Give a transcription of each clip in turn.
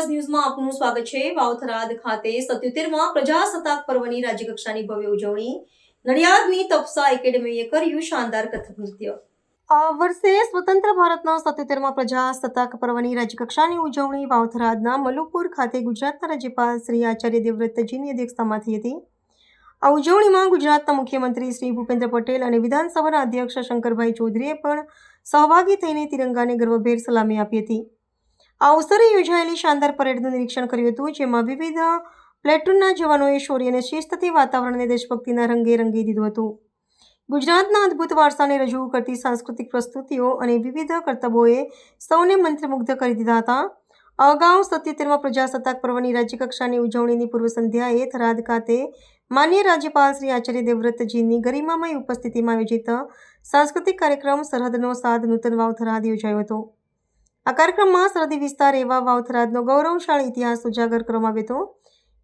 આવાજ ન્યૂઝમાં આપનું સ્વાગત છે। વાવથરાદ ખાતે 77મા પ્રજાસત્તાક પર્વની રાજ્યકક્ષાની ભવ્ય ઉજવણી। નડિયાદની તપસા એકેડમીએ કર્યું શાનદાર કથક નૃત્ય। આ વર્ષે સ્વતંત્ર ભારતના 77મા પ્રજાસત્તાક પર્વની રાજ્યકક્ષાની ઉજવણી વાવથરાદના મલુપુર ખાતે ગુજરાતના રાજ્યપાલ શ્રી આચાર્ય દેવવ્રતજીની અધ્યક્ષતામાં થઈ હતી। આ ઉજવણીમાં ગુજરાતના મુખ્યમંત્રી શ્રી ભૂપેન્દ્ર પટેલ અને વિધાનસભાના અધ્યક્ષ શંકરભાઈ ચૌધરીએ પણ સહભાગી થઈને તિરંગાને ગર્વભેર સલામી આપી હતી। આ અવસરે યોજાયેલી શાનદાર પરેડનું નિરીક્ષણ કર્યું હતું, જેમાં વિવિધ પ્લેટૂનના જવાનોએ શૌર્ય અને શિસ્તથી વાતાવરણને દેશભક્તિના રંગે રંગી દીધું હતું। ગુજરાતના અદ્ભુત વારસાને રજૂ કરતી સાંસ્કૃતિક પ્રસ્તુતિઓ અને વિવિધ કરતબોએ સૌને મંત્રમુગ્ધ કરી દીધા હતા। અગાઉ 77મા પ્રજાસત્તાક પર્વની રાજ્યકક્ષાની ઉજવણીની પૂર્વ સંધ્યાએ થરાદ ખાતે માન્ય રાજ્યપાલ શ્રી આચાર્ય દેવવ્રતજીની ગરિમામય ઉપસ્થિતિમાં આયોજિત સાંસ્કૃતિક કાર્યક્રમ સરહદનો સાદ નૂતન વાવથરાદ યોજાયો હતો। આ કાર્યક્રમમાં સરહદી વિસ્તાર એવા વાવથરાદનો ગૌરવશાળી ઇતિહાસ ઉજાગર કરવામાં આવ્યો હતો,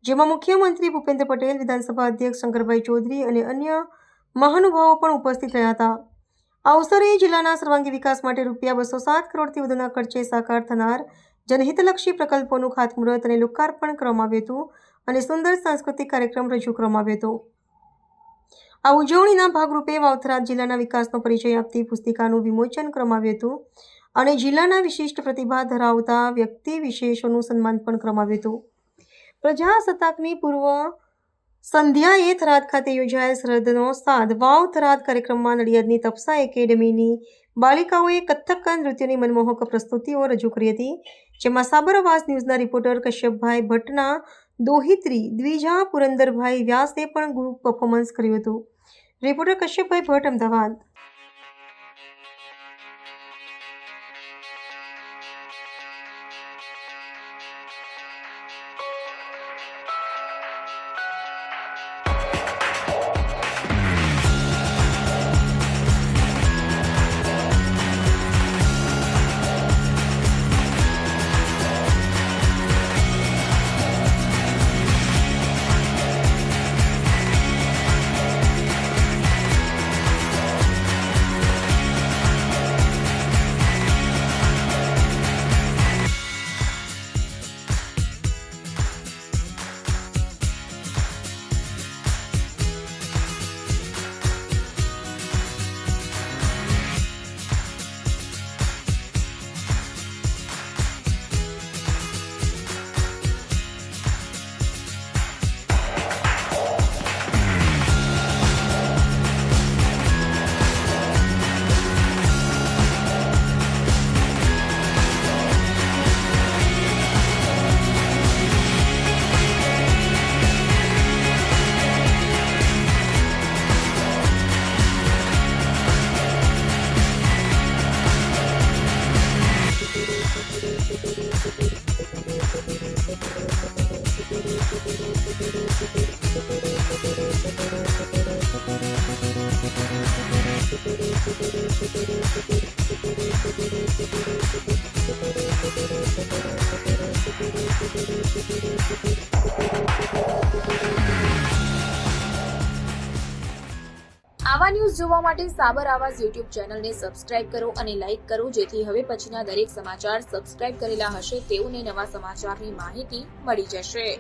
જેમાં મુખ્યમંત્રી ભૂપેન્દ્ર પટેલ, વિધાનસભા અધ્યક્ષ શંકરભાઈ ચૌધરી અને અન્ય મહાનુભાવો પણ ઉપસ્થિત રહ્યા હતા। આ અવસરે જિલ્લાના સર્વાંગી વિકાસ માટે ₹207 કરોડથી વધુના ખર્ચે સાકાર થનાર જનહિતલક્ષી પ્રકલ્પોનું ખાતમુહૂર્ત અને લોકાર્પણ કરવામાં આવ્યું હતું અને સુંદર સાંસ્કૃતિક કાર્યક્રમ રજૂ કરવામાં આવ્યો હતો। આ ઉજવણીના ભાગરૂપે વાવથરાદ જિલ્લાના વિકાસનો પરિચય આપતી પુસ્તિકાનું વિમોચન કરવામાં આવ્યું હતું અને જિલ્લાના વિશિષ્ટ પ્રતિભા ધરાવતા વ્યક્તિ વિશેષોનું સન્માન પણ કરવામાં આવ્યું હતું। પ્રજાસત્તાકની પૂર્વ સંધ્યાએ થરાદ ખાતે યોજાયેલ સરહદનો સાદ વાવથરાદ કાર્યક્રમમાં નડિયાદની તપસા એકેડમીની બાલિકાઓએ કથક નૃત્યની મનમોહક પ્રસ્તુતિઓ રજૂ કરી હતી, જેમાં સાબર આવાજ ન્યૂઝના રિપોર્ટર કશ્યપભાઈ ભટ્ટના દોહિત્રી દ્વિજા પુરંદરભાઈ વ્યાસે પણ ગ્રુપ પરફોર્મન્સ કર્યું હતું। રિપોર્ટર કશ્યપભાઈ ભટ્ટ, અમદાવાદ। આવા ન્યૂઝ જોવા માટે સાબર આવાજ યુટ્યુબ ચેનલને સબસ્ક્રાઇબ કરો અને લાઇક કરો, જેથી હવે પછીના દરેક સમાચાર સબસ્ક્રાઇબ કરેલા હશે તેઓને નવા સમાચારની માહિતી મળી જશે।